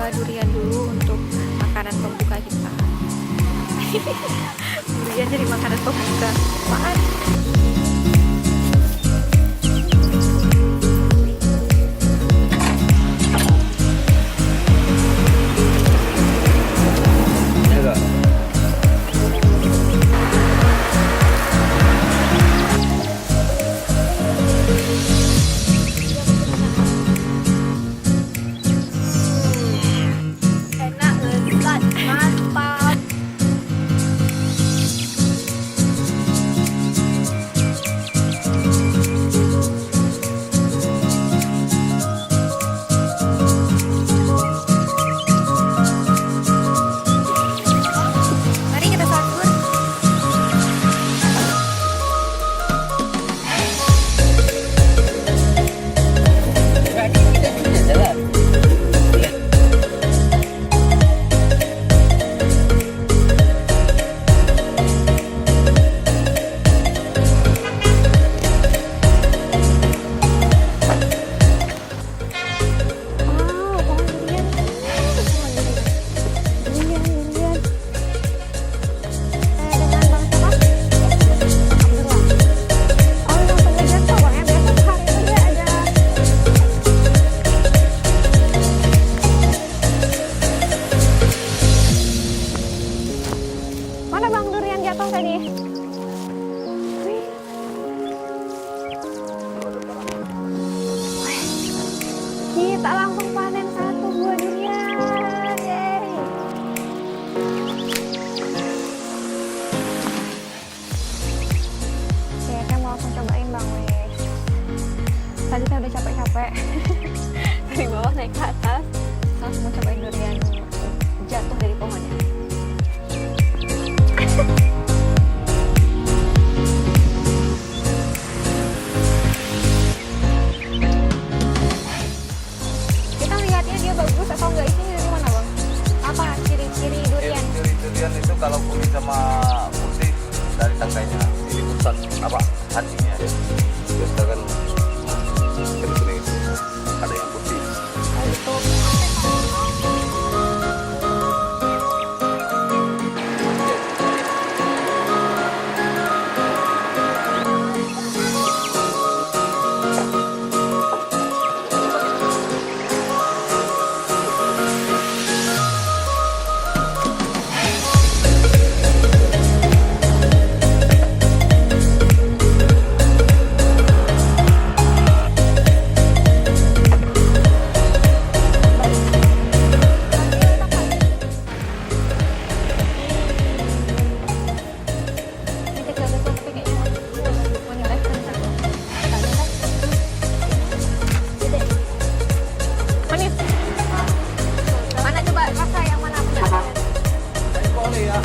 bawa durian dulu untuk makanan pembuka kita. Durian jadi makanan pembuka. Apaan? Enak, lezat, mantap. Mari kita sahur. Mana Bang durian jatuh tadi? Wih. Kita langsung panen satu buah durian. Yeay. Oke, saya mau langsung cobain Bang. Wih. Tadi saya udah capek-capek dari bawah naik ke atas, langsung mau cobain durian jatuh dari pohonnya. Kita lihatnya dia bagus atau enggak, isinya dari mana Bang? Apa ciri-ciri durian? Ciri durian itu kalau kuning sama putih dari tangkainya, ini pusat apa hatinya ya. Biasa kan kuning itu ada yang putih. Itu. Manis. Mana coba rasa yang mana? Ini boleh ya.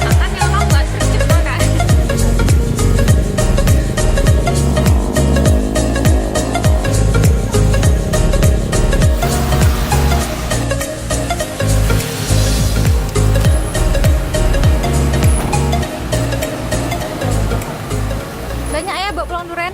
Makan yang mau nggak sedikit makan. Banyak ya bawa pulang durian.